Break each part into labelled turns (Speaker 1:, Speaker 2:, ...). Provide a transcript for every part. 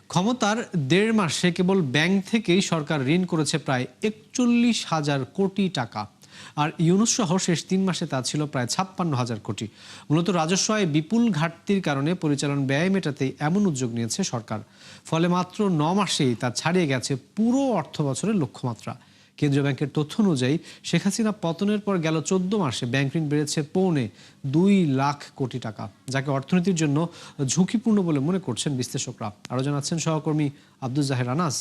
Speaker 1: ক্ষমতার ১.৫ মাসে কেবল ব্যাংক থেকেই সরকার ঋণ করেছে প্রায় ৪১,০০০ কোটি টাকা। আর ইউনূস সহ শেষ ৩ মাসে তা ছিল প্রায় ৫৬,০০০ কোটি। মূলত রাজস্ব আয়ে বিপুল ঘাটতির কারণে পরিচালন ব্যয় মেটাতেই এমন উদ্যোগ নিয়েছে সরকার। ফলে মাত্র ৯ মাসেই তা ছাড়িয়ে গেছে পুরো অর্থ বছরের লক্ষ্যমাত্রা। কেন্দ্রীয় ব্যাংকের তথ্য অনুযায়ী শেখ হাসিনা পতনের পর গেল ১৪ মাসে ব্যাংক ঋণ বেড়েছে পৌনে ২ লাখ কোটি টাকা, যাকে অর্থনীতির জন্য ঝুঁকিপূর্ণ বলে মনে করছেন বিশ্লেষকরা। আরও জানাচ্ছেন সহকর্মী আব্দুল জাহের আনাস।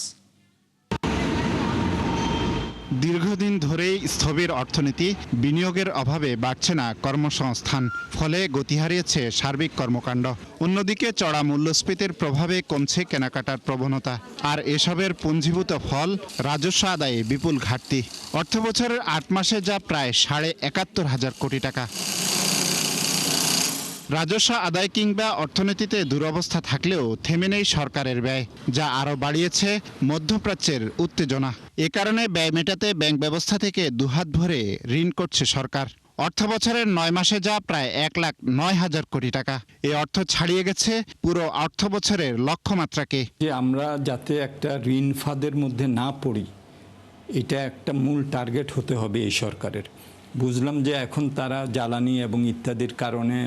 Speaker 2: দীর্ঘদিন ধরেই স্থবির অর্থনীতি, বিনিয়োগের অভাবে বাড়ছে না কর্মসংস্থান, ফলে গতি হারিয়েছে সার্বিক কর্মকাণ্ড। অন্যদিকে চড়া মূল্যস্ফীতির প্রভাবে কমছে কেনাকাটার প্রবণতা, আর এসবের পুঞ্জীভূত ফল রাজস্ব আদায়ে বিপুল ঘাটতি। অর্থবছরের ৮ মাসে যা প্রায় ৭১,৫০০ কোটি টাকা। রাজস্ব আদায় কিংবা অর্থনীতিতে দুরবস্থা থাকলেও থেমে নেই সরকারের ব্যয়, যা আরও বাড়িয়েছে মধ্যপ্রাচ্যের উত্তেজনা। এ কারণে ব্যয় মেটাতে ব্যাংক ব্যবস্থা থেকে দুহাত ভরে ঋণ করছে সরকার। অর্থবছরের ৯ মাসে যা প্রায় ১,০৯,০০০ কোটি টাকা। এই অর্থ ছাড়িয়ে গেছে পুরো অর্থবছরের লক্ষ্যমাত্রাকে।
Speaker 3: যে আমরা যাতে একটা ঋণ ফাঁদের মধ্যে না পড়ি, এটা একটা মূল টার্গেট হতে হবে এই সরকারের। বুঝলাম যে এখন তারা জ্বালানি এবং ইত্যাদির কারণে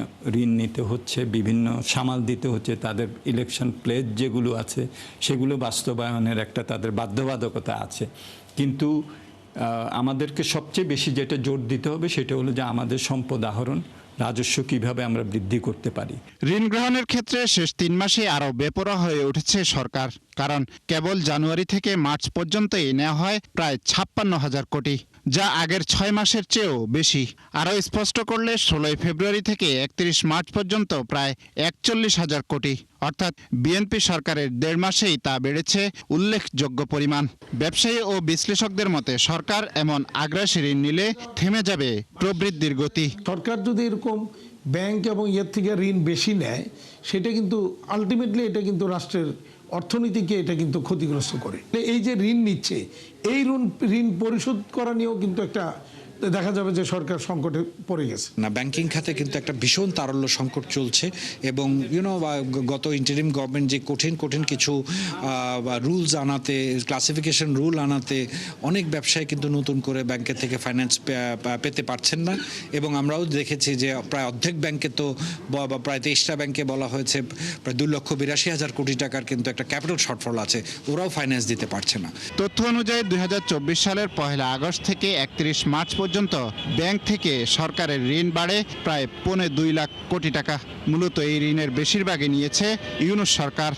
Speaker 3: ঋণ নিতে হচ্ছে, বিভিন্ন সামাল দিতে হচ্ছে, তাদের ইলেকশন প্লেজ যেগুলো আছে সেগুলো বাস্তবায়নের একটা তাদের বাধ্যবাধকতা আছে। কিন্তু আমাদেরকে সবচেয়ে বেশি যেটা জোর দিতে হবে সেটা হলো যে আমাদের সম্পদ আহরণ, রাজস্ব কিভাবে আমরা বৃদ্ধি করতে পারি।
Speaker 2: ঋণ গ্রহণের ক্ষেত্রে শেষ ৩ মাসে আরও বেপরোয়া হয়ে উঠেছে সরকার, কারণ কেবল জানুয়ারি থেকে মার্চ পর্যন্তই নেওয়া হয় প্রায় ৫৬,০০০ কোটি, যা আগের ৬ মাসের চেয়েও বেশি। আরও স্পষ্ট করলে ১৬ ফেব্রুয়ারি থেকে ৩১ মার্চ পর্যন্ত প্রায় ৪১,০০০ কোটি, অর্থাৎ বিএনপি সরকারের ১.৫ মাসেই তা বেড়েছে উল্লেখযোগ্য পরিমাণ। ব্যবসায়ী ও বিশ্লেষকদের মতে সরকার এমন আগ্রাসী ঋণ নিলে থেমে যাবে প্রবৃদ্ধির গতি।
Speaker 4: সরকার যদি এরকম ব্যাংক এবং ইয়ের থেকে ঋণ বেশি নেয়, সেটা কিন্তু আলটিমেটলি এটা কিন্তু রাষ্ট্রের অর্থনীতিকে এটা কিন্তু ক্ষতিগ্রস্ত করে। এই যে ঋণ নিচ্ছে, এই ঋণ পরিশোধ করা নিয়েও কিন্তু একটা দেখা যাবে যে সরকার সংকটে পড়ে গেছে।
Speaker 5: না, ব্যাংকিং খাতে কিন্তু একটা ভীষণ তারল্য সংকট চলছে এবং গত ইন্টারিম গভর্নমেন্ট যে কঠিন কিছু রুলস আনাতে, ক্লাসিফিকেশন রুল আনাতে অনেক ব্যবসায়ী কিন্তু নতুন করে ব্যাংকের থেকে ফাইন্যান্স পেতে পারছেন না। এবং আমরাও দেখেছি যে প্রায় অর্ধেক ব্যাংকে তো প্রায় ২৩টা ব্যাংকে বলা হয়েছে প্রায় ২,৮২,০০০ কোটি টাকার কিন্তু একটা ক্যাপিটাল শর্টফল আছে, ওরাও ফাইন্যান্স দিতে পারছে না।
Speaker 2: তথ্য অনুযায়ী ২০২৪ সালের ১ আগস্ট থেকে ৩১ মার্চ পর্যন্ত ব্যাংক থেকে সরকারের ঋণ বাড়ে প্রায় ২.৫ লাখ কোটি টাকা। মূলত এই ঋণের বেশিরভাগই নিয়েছে ইউনূস সরকার।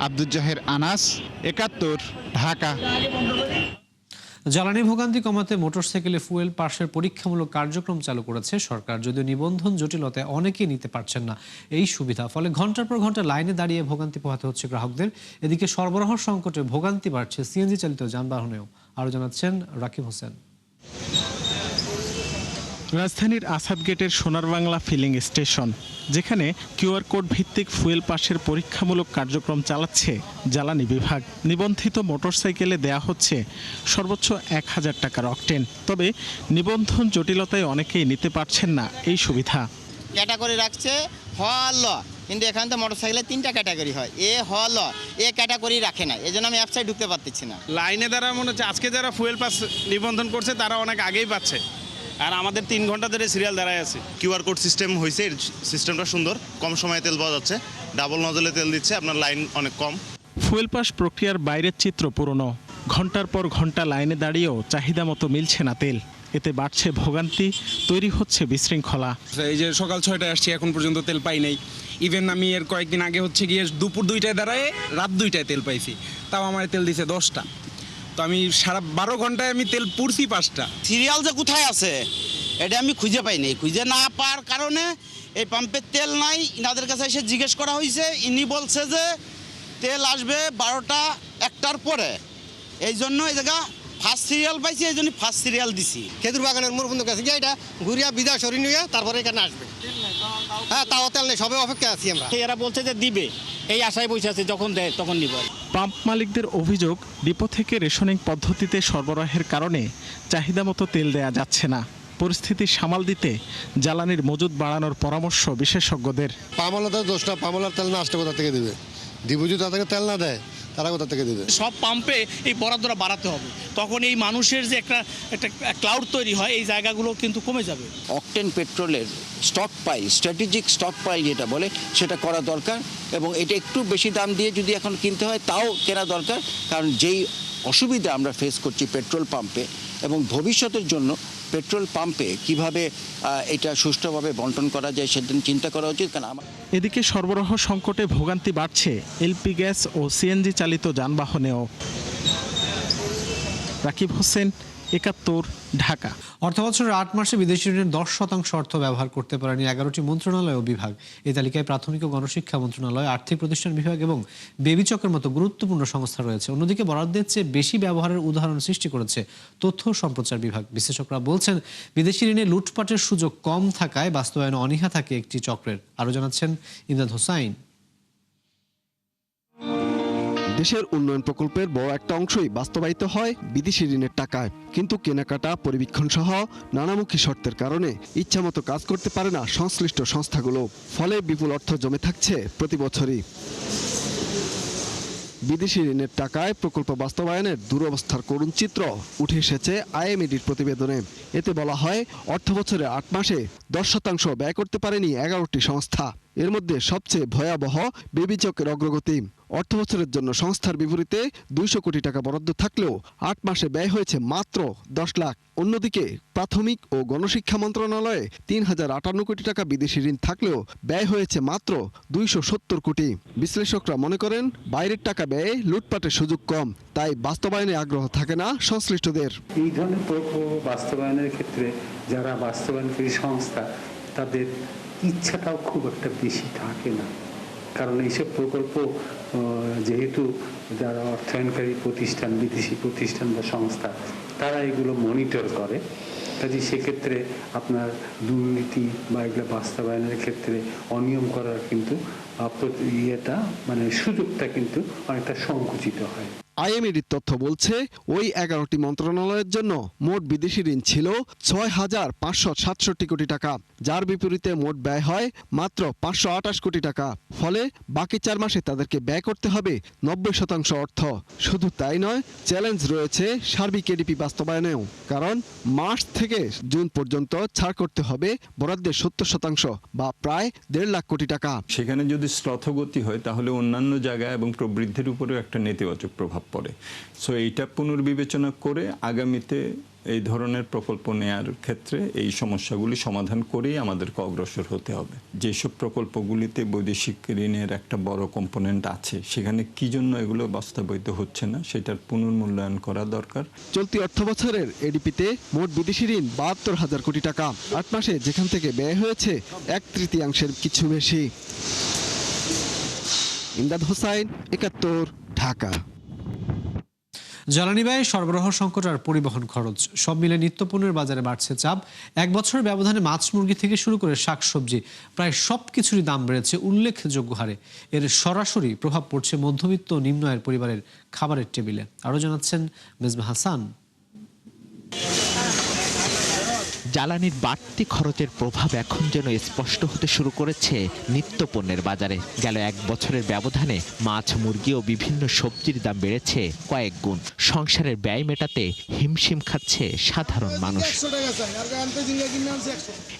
Speaker 2: আব্দুল জাহের আনাস, ৭১, ঢাকা।
Speaker 1: জ্বালানি ভোগান্তি কমাতে মোটরসাইকেলে ফুয়েল পাসের পরীক্ষামূলক কার্যক্রম চালু করেছে সরকার। যদিও নিবন্ধন জটিলতায় অনেকেই নিতে পারছেন না এই সুবিধা, ফলে ঘন্টার পর ঘন্টা লাইনে দাঁড়িয়ে ভোগান্তি পোহাতে হচ্ছে গ্রাহকদের। এদিকে সরবরাহ সংকটে ভোগান্তি বাড়ছে সিএনজি চালিত যানবাহনেও। আরও জানাচ্ছেন রাকিব হোসেন।
Speaker 6: রাজধানীর আসাদ গেটের সোনার বাংলা ফিলিং স্টেশন, যেখানে কিউআর কোড ভিত্তিক ফুয়েল পাসের পরীক্ষামূলক কার্যক্রম চালাচ্ছে জ্বালানি বিভাগ। নিবন্ধিত মোটরসাইকেলে দেয়া হচ্ছে সর্বোচ্চ ১,০০০ টাকার অকটেন। তবে নিবন্ধন জটিলতায় অনেকেই নিতে পারছেন না এই সুবিধা।
Speaker 7: ক্যাটাগরি রাখছে হল, কিন্তু এখানে তো মোটরসাইকেলে 3টা ক্যাটাগরি হয়, এ হল, এ ক্যাটাগরি রাখে না, এই জন্য আমি অ্যাপসাইড ঢুকতে পারতেছি না।
Speaker 8: লাইনে দ্বারা মনে হচ্ছে আজকে যারা ফুয়েল পাস নিবন্ধন করছে তারা অনেক আগেই পাচ্ছে, আর আমাদের 3 ঘন্টা ধরে সিরিয়াল দাঁড়ায় আছে।
Speaker 9: কিউআর কোড সিস্টেম হয়েছে, সিস্টেমটা সুন্দর, কম সময়ে তেল পাওয়া যাচ্ছে, ডাবল নজলে তেল দিচ্ছে, আপনার লাইন অনেক কম।
Speaker 6: ফুয়েল পাস প্রক্রিয়ার বাইরের চিত্র পুরনো। ঘন্টার পর ঘন্টা লাইনে দাঁড়িয়েও চাহিদা মতো মিলছে না তেল। এতে বাড়ছে ভোগান্তি, তৈরি হচ্ছে বিশৃঙ্খলা।
Speaker 8: এই যে সকাল 6টায় আসছি, এখন পর্যন্ত তেল পাই নাই। ইভেন আমি এর কয়েকদিন আগে হচ্ছে গিয়ে দুপুর 2টায় দাঁড়ায় রাত 2টায় তেল পাইছি, তাও আমার তেল দিছে 10টা। তো আমি সারা 12 ঘন্টায় আমি তেল পুরছি 5টা।
Speaker 7: সিরিয়াল যে কোথায় আছে এটা আমি খুঁজে পাইনি। খুঁজে না পাওয়ার কারণে এই পাম্পের তেল নাই, ইনাদের কাছে এসে জিজ্ঞেস করা হয়েছে, ইনি বলছে যে তেল আসবে 12টা 1টার পরে। এই জন্য এই জায়গা ফার্স্ট সিরিয়াল পাইছি, এই জন্য ফার্স্ট সিরিয়াল দিছি।
Speaker 10: খেজুর বাগানের মোড় বন্ধ কাছে গিয়ে এটা ঘুরিয়া বিদায় সরি নিয়ে তারপরে এখানে আসবে। হ্যাঁ, তাও তেল নেই, সবে অপেক্ষা আছি আমরা।
Speaker 7: এরা বলছে যে দিবে, এই আশায় বসে আছে, যখন দেয় তখন নিব।
Speaker 6: পাম্প মালিকদের অভিযোগ, ডিপো থেকে রেশনিং পদ্ধতিতে সরবরাহের কারণে চাহিদা মতো তেল দেয়া যাচ্ছে না। পরিস্থিতি সামাল দিতে জ্বালানির মজুদ বাড়ানোর পরামর্শ বিশেষজ্ঞদের।
Speaker 10: পামলাতে দোষটা, পামলার তেল না আসলে কোথা থেকে দেবে? ডিপুজি তাদেরকে তেল না দেয়, তারা কোথা থেকে দেবে?
Speaker 11: সব পাম্পে এই বরাদ্দটা বাড়াতে হবে, তখন এই মানুষের যে একটা ক্লাউড তৈরি হয়, এই জায়গাগুলো কিন্তু কমে যাবে।
Speaker 12: অকটেন পেট্রোলের stockpile, strategic stockpile যেটা বলে, সেটা করা দরকার এবং এটা একটু বেশি দাম দিয়ে যদি এখন কিনতে হয় তাও কেনা দরকার, কারণ যেই অসুবিধা আমরা ফেস করছি পেট্রোল পাম্পে এবং ভবিষ্যতের জন্য পেট্রোল পাম্পে কিভাবে এটা সুষ্ঠুভাবে বন্টন করা যায় সেটা চিন্তা করা উচিত। কারণ
Speaker 6: এদিকে সরবরাহ সংকটে ভোগান্তি বাড়ছে এলপি গ্যাস ও সিএনজি চালিত যানবাহনেও। রাকিব হোসেন, ৭১, ঢাকা।
Speaker 1: অর্থবছরের ৮ মাসে বিদেশি ঋণের 10% অর্থ ব্যবহার করতে পারেনি 11টি মন্ত্রণালয় ও বিভাগ। এই তালিকায় প্রাথমিক ও গণশিক্ষা মন্ত্রণালয়, আর্থিক প্রতিষ্ঠান বিভাগ এবং বেবিচকের মতো গুরুত্বপূর্ণ সংস্থা রয়েছে। অন্যদিকে বরাদ্দের চেয়ে বেশি ব্যবহারের উদাহরণ সৃষ্টি করেছে তথ্য সম্প্রচার বিভাগ। বিশ্লেষকরা বলছেন, বিদেশি ঋণে লুটপাটের সুযোগ কম থাকায় বাস্তবায়নে অনীহা থাকে একটি চক্রের। আরও জানাচ্ছেন ইমদাদ হোসাইন।
Speaker 13: দেশের উন্নয়ন প্রকল্পের বড় একটা অংশই বাস্তবায়িত হয় বিদেশি ঋণের টাকায়, কিন্তু কেনাকাটা, পরিবীক্ষণ সহ নানামুখী শর্তের কারণে ইচ্ছামতো কাজ করতে পারে না সংশ্লিষ্ট সংস্থাগুলো। ফলে বিপুল অর্থ জমে থাকছে প্রতি বছরই। বিদেশি ঋণের টাকায় প্রকল্প বাস্তবায়নের দুরবস্থার করুণ চিত্র উঠে এসেছে আইএমএডির প্রতিবেদনে। এতে বলা হয়, অর্থবছরে ৮ মাসে 10% ব্যয় করতে পারেনি 11টি সংস্থা। এর মধ্যে সবচেয়ে ভয়াবহ বেবিচকের অগ্রগতি। অর্থবছরের জন্য সংস্থার বিপরীতে 200 কোটি টাকা বরাদ্দ থাকলেও 8 মাসে ব্যয় হয়েছে মাত্র 10 লাখ। অন্যদিকে প্রাথমিক ও গণশিক্ষা মন্ত্রণালয়ে 3058 কোটি টাকা বিদেশি ঋণ থাকলেও ব্যয় হয়েছে মাত্র 270 কোটি। বিশ্লেষকরা মনে করেন, বাইরের টাকা ব্যয়ে লুটপাটের সুযোগ কম, তাই বাস্তবায়নে আগ্রহ থাকে না সংশ্লিষ্টদের।
Speaker 14: এই ধরনের প্রকল্প বাস্তবায়নের ক্ষেত্রে যারা বাস্তবায়নকারী সংস্থা, তাদের ইচ্ছাটাও খুব একটা বেশি থাকে না, কারণ এইসব প্রকল্প যেহেতু যারা অর্থায়নকারী প্রতিষ্ঠান, বিদেশি প্রতিষ্ঠান বা সংস্থা, তারা এগুলো মনিটর করে, কাজে সেক্ষেত্রে আপনার দুর্নীতি বা এগুলো বাস্তবায়নের ক্ষেত্রে অনিয়ম করার কিন্তু সুযোগটা কিন্তু অনেকটা সংকুচিত হয়।
Speaker 13: আইএমএডির তথ্য বলছে, ওই 11টি মন্ত্রণালয়ের জন্য মোট বিদেশি ঋণ ছিল 6,567 কোটি টাকা, যার বিপরীতে মোট ব্যয় হয় মাত্র 528 কোটি টাকা। ফলে বাকি 4 মাসে তাদেরকে ব্যয় করতে হবে 90% অর্থ। শুধু তাই নয়, চ্যালেঞ্জ রয়েছে সার্বিক এডিপি বাস্তবায়নেও, কারণ মার্চ থেকে জুন পর্যন্ত ছাড় করতে হবে বরাদ্দের 70% বা প্রায় 1.5 লাখ কোটি টাকা।
Speaker 3: সেখানে যদি শ্লথগতি হয় তাহলে অন্যান্য জায়গা এবং প্রবৃদ্ধির উপরেও একটা নেতিবাচক প্রভাব পড়ে। সো এইটা পুনর্বিবেচনা করে আগামীতে এই ধরনের প্রকল্প নেয়ার ক্ষেত্রে এই সমস্যাগুলি সমাধান করেই আমাদেরকে অগ্রসর হতে হবে। যেসব প্রকল্পগুলিতে বৈদেশিক ঋণের একটা বড় কম্পোনেন্ট আছে, সেখানে কি জন্য এগুলো বাস্তবায়িত হচ্ছে না সেটার পুনর্মূল্যায়ন করা দরকার।
Speaker 13: চলতি অর্থবছরের এডিপিতে মোট বিদেশি ঋণ 72,000 কোটি টাকা। 8 মাসে যেখান থেকে ব্যয় হয়েছে 1/3 কিছু বেশি। ইমদাদ হোসাইন, ৭১, ঢাকা।
Speaker 1: জ্বালানি ব্যয়, সরবরাহ সংকট আর পরিবহন খরচ সব মিলে নিত্যপণ্যের বাজারে বাড়ছে চাপ। 1 বছরের ব্যবধানে মাছ, মুরগি থেকে শুরু করে শাকসবজি প্রায় সব কিছুরই দাম বেড়েছে উল্লেখযোগ্য হারে। এর সরাসরি প্রভাব পড়ছে মধ্যবিত্ত ও নিম্ন আয়ের পরিবারের খাবারের টেবিলে। আরও জানাচ্ছেন মেজবা হাসান।
Speaker 15: জ্বালানির বাড়তি খরচের প্রভাব এখন যেন স্পষ্ট হতে শুরু করেছে নিত্যপণ্যের বাজারে। গেল 1 বছরের ব্যবধানে মাছ, মুরগি ও বিভিন্ন সবজির দাম বেড়েছে কয়েক গুণ। সংসারের ব্যয় মেটাতে হিমশিম খাচ্ছে সাধারণ মানুষ।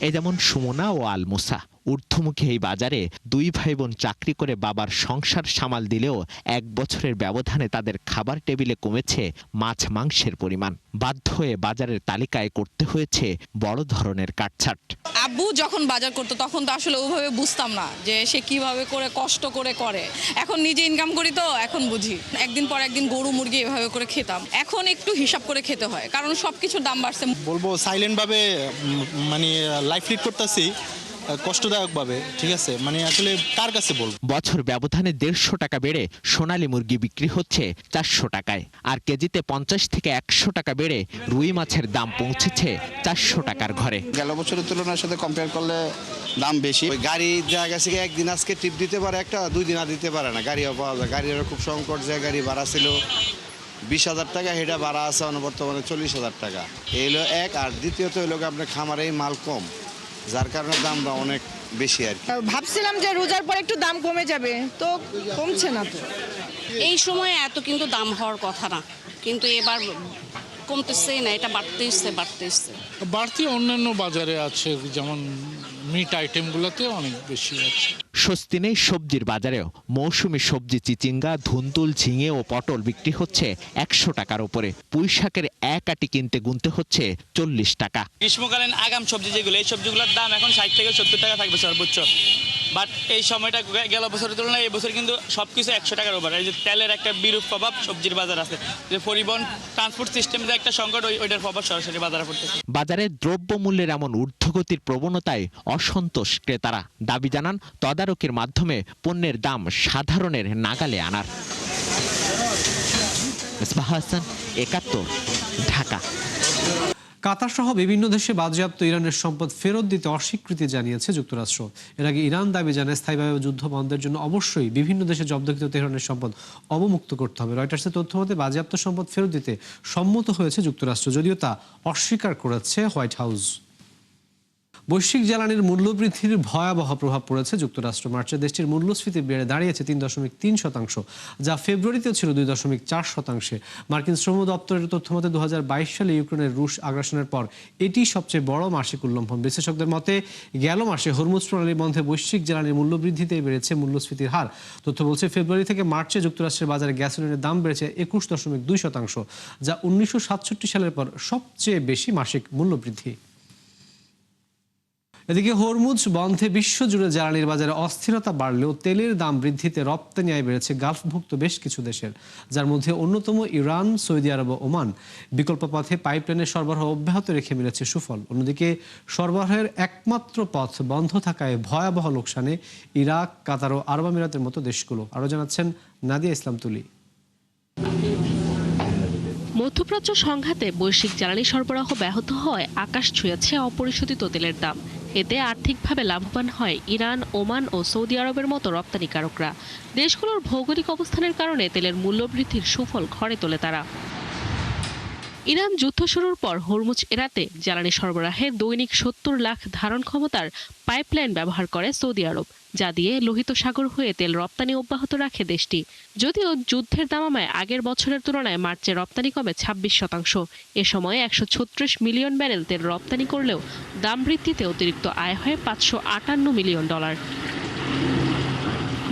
Speaker 15: এ যেমন সুমনা ও আলমুসা। ঊর্ধ্বমুখী এই বাজারে 2 ভাই বোন চাকরি করে বাবার সংসার সামাল দিলেও 1 বছরের ব্যবধানে তাদের খাবার টেবিলে কমেছে মাছ, মাংসের পরিমাণ। বাধ্য হয়ে বাজারের তালিকায় করতে হয়েছে বড় ধরনের কাটছাট।
Speaker 16: আব্বু যখন বাজার করতো তখন তো আসলে ওইভাবে বুঝতাম না যে সে কিভাবে করে কষ্ট করে। এখন নিজে ইনকাম করি তো এখন বুঝি। একদিন পর একদিন গরু, মুরগি এভাবে করে খেতাম, এখন একটু হিসাব করে খেতে হয়, কারণ সবকিছুর দাম বাড়ছে।
Speaker 11: বলবো সাইলেন্ট ভাবে লাইফ লিড করতেছি, কষ্টদায়কভাবে, ঠিক আছে, আসলে কার কাছে বলবো।
Speaker 15: বছর ব্যবধানে 150 টাকা বেড়ে সোনালী মুরগি বিক্রি হচ্ছে 400 টাকায়, আর কেজিতে 50 থেকে 100 টাকা বেড়ে রুই মাছের দাম পৌঁছেছে 400 টাকার ঘরে।
Speaker 7: গেল বছরের তুলনার সাথে কম্পেয়ার করলে দাম বেশি। গাড়ি জায়গা থেকে একদিন আজকে ট্রিপ দিতে পারে, 2 দিন আর দিতে পারে না, গাড়িও পাওয়া যায়। গাড়িরও খুব সংকট, যে গাড়ি ভাড়া ছিল
Speaker 17: 20,000 টাকা, এটা বাড়া আছে বর্তমানে 40,000 টাকা। এই হলো এক। আর দ্বিতীয়ত হলো আপনার খামারে মাল কম, যার কারণে দামটা অনেক বেশি আর কি।
Speaker 18: ভাবছিলাম যে রোজার পর একটু দাম কমে যাবে, তো কমছে না। তো
Speaker 16: এই সময় এত কিন্তু দাম হওয়ার কথা না, কিন্তু এবার কমতেছে না, এটা বাড়তেছে।
Speaker 19: বাড়তি অন্যান্য বাজারে আছে, যেমন মিট আইটেমগুলোতে অনেক বেশি আছে।
Speaker 15: স্বস্তি নেই সবজির বাজারেও। মৌসুমী সবজি চিচিঙ্গা, ধুন্দুল, ঝিঙে ও পটল বিক্রি হচ্ছে 100 টাকার উপরে। পুঁই শাকের এক আটি কিনতে গুনতে হচ্ছে 40 টাকা।
Speaker 20: গ্রীষ্মকালীন আগাম সবজি যেগুলো, এই সবজিগুলোর দাম এখন 60 থেকে 70 টাকা থাকবে সর্বোচ্চ। বাট এই সময়টা গেল বছরের তুলনায় এই বছর কিন্তু সবকিছু 100 টাকার উপর। এই যে তেলের একটা বিরূপ প্রভাব সবজির বাজার আছে, যে পরিবহন ট্রান্সপোর্ট সিস্টেমে একটা সংকট, ওইটার প্রভাব সরাসরি বাজারে পড়তেছে।
Speaker 15: বাজারে দ্রব্যমূল্যের এমন ঊর্ধ্বগতির প্রবণতায় অসন্তোষ ক্রেতারা। দাবি জানান তদারকির মাধ্যমে পণ্যের দাম সাধারণের নাগালে আনার। মিসবাহ হাসান, 71, ঢাকা।
Speaker 1: কাতার সহ বিভিন্ন দেশে বাজেয়াপ্ত ইরানের সম্পদ ফেরত দিতে অস্বীকৃতি জানিয়েছে যুক্তরাষ্ট্র। এর আগে ইরান দাবি জানায় স্থায়ীভাবে যুদ্ধ বন্ধের জন্য অবশ্যই বিভিন্ন দেশে জব্দকৃত তেহরানের সম্পদ অবমুক্ত করতে হবে। রয়টার্সের তথ্য মতে বাজেয়াপ্ত সম্পদ ফেরত দিতে সম্মত হয়েছে যুক্তরাষ্ট্র, যদিও তা অস্বীকার করেছে হোয়াইট হাউস। বৈশ্বিক জ্বালানির মূল্যবৃদ্ধির ভয়াবহ প্রভাব পড়েছে যুক্তরাষ্ট্র। মার্চে দেশটির মূল্যস্ফীতি বেড়ে দাঁড়িয়েছে 3.3%, যা ফেব্রুয়ারিতেও ছিল 2.4%। মার্কিন শ্রম দপ্তরের তথ্য মতে 2022 সালে ইউক্রেনের রুশ আগ্রাসনের পর এটি সবচেয়ে বড় মাসিক উল্লম্বন। বিশ্লেষকদের মতে গেল মাসে হরমুজ প্রণালী বন্ধে বৈশ্বিক জ্বালানির মূল্যবৃদ্ধিতেই বেড়েছে মূল্যস্ফীতির হার। তথ্য বলছে ফেব্রুয়ারি থেকে মার্চে যুক্তরাষ্ট্রের বাজারে গ্যাসোলিনের দাম বেড়েছে 21.2%, যা 1967 সালের পর সবচেয়ে বেশি মাসিক মূল্যবৃদ্ধি। এদিকে হরমুজ বন্ধে বিশ্বজুড়ে জ্বালানির বাজারে অস্থিরতা বাড়লেও তেলের দাম বৃদ্ধিতে রপ্তানি আয় বেড়েছে গালফভুক্ত বেশ কিছু দেশের, যার মধ্যে অন্যতম ইরান, সৌদি আরব ও ওমান। বিকল্প পথে পাইপলাইনের সরবরাহ অব্যাহত রেখে মিলেছে সুফল। অন্যদিকে সরবরাহের একমাত্র পথ বন্ধ থাকায় ভয়াবহ লোকসানে ইরাক, কাতার ও আরব আমিরাতের মতো দেশগুলো। আরও জানাচ্ছেন নাদিয়া ইসলাম তুলি।
Speaker 21: মধ্যপ্রাচ্য সংঘাতে বৈশ্বিক জ্বালানি সরবরাহ ব্যাহত হয় আকাশ ছুঁয়েছে অপরিশোধিত তেলের দাম। এতে আর্থিকভাবে লাভবান হয় ইরান, ওমান ও সৌদি আরবের মতো রপ্তানিকারকরা। দেশগুলোর ভৌগোলিক অবস্থানের কারণে তেলের মূল্যবৃদ্ধির সুফল ঘরে তোলে তারা। ইরান যুদ্ধ শুরুর পর হরমুজ এড়াতে জ্বালানি সরবরাহে দৈনিক 70 লাখ ধারণ ক্ষমতার পাইপলাইন ব্যবহার করে সৌদি আরব, যা দিয়ে লোহিত সাগর হয়ে তেল রপ্তানি অব্যাহত রাখে দেশটি। যদিও যুদ্ধের দামামায় আগের বছরের তুলনায় মার্চে রপ্তানি কমে 26%। এ সময় 136 মিলিয়ন ব্যারেল তেল রপ্তানি করলেও দাম বৃদ্ধিতে অতিরিক্ত আয় হয় $558 মিলিয়ন।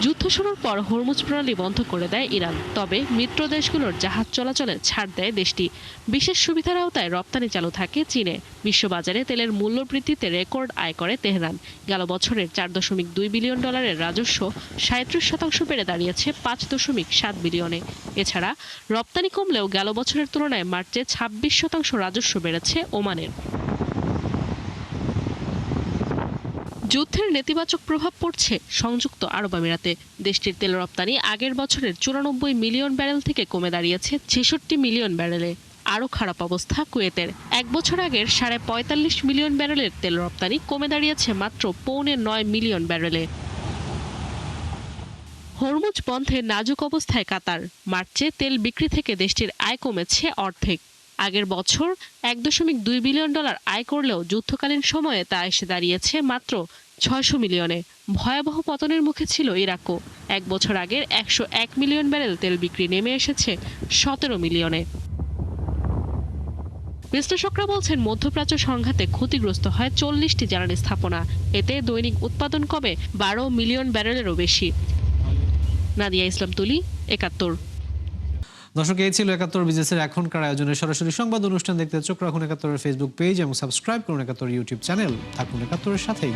Speaker 21: যুদ্ধ শুরুর পর হরমুজ প্রণালী বন্ধ করে দেয় ইরান, তবে মিত্র দেশগুলোর জাহাজ চলাচলে ছাড় দেয় দেশটি। বিশেষ সুবিধার আওতায় রপ্তানি চালু থাকে চীনে। বিশ্ববাজারে তেলের মূল্য বৃদ্ধিতে রেকর্ড আয় করে তেহরান। গেল বছরের $4.2 বিলিয়ন রাজস্ব 37% বেড়ে দাঁড়িয়েছে $5.7 বিলিয়নে। এছাড়া রপ্তানি কমলেও গেল বছরের তুলনায় মার্চে 26% রাজস্ব বেড়েছে ওমানের। যুদ্ধের নেতিবাচক প্রভাব পড়ছে সংযুক্ত আরব আমিরাতে। দেশটির তেল রপ্তানি আগের বছরের 94 মিলিয়ন ব্যারেল থেকে কমে দাঁড়িয়েছে 66 মিলিয়ন ব্যারেলে। আরও খারাপ অবস্থা কুয়েতের। এক বছর আগের 45.5 মিলিয়ন ব্যারেলের তেল রপ্তানি কমে দাঁড়িয়েছে মাত্র 8.9 মিলিয়ন ব্যারেলে। হরমুজ বন্ধে নাজুক অবস্থায় কাতার। মার্চে তেল বিক্রি থেকে দেশটির আয় কমেছে অর্ধেক। আগের বছর $1.2 বিলিয়ন আয় করলেও যুদ্ধকালীন সময়ে তা এসে দাঁড়িয়েছে মাত্র 600 মিলিয়নে। ভয়াবহ পতনের মুখে ছিল ইরাকও। এক বছর আগের 101 মিলিয়ন ব্যারেল তেল বিক্রি নেমে এসেছে 17 মিলিয়নে। বিশ্লেষকরা বলছেন মধ্যপ্রাচ্য সংঘাতে ক্ষতিগ্রস্ত হয় 40টি জ্বালানি স্থাপনা। এতে দৈনিক উৎপাদন কমে 12 মিলিয়ন ব্যারেলেরও বেশি। নাদিয়া ইসলাম তুলি, 71।
Speaker 1: দর্শক, এই ছিল 71 বিজনেসের এখনকার আয়োজনের সরাসরি সংবাদ অনুষ্ঠান। দেখতে চোখ রাখুন 71-এর ফেসবুক পেজ এবং সাবস্ক্রাইব করুন 71 ইউটিউব চ্যানেল। থাকুন 71-এর সাথেই।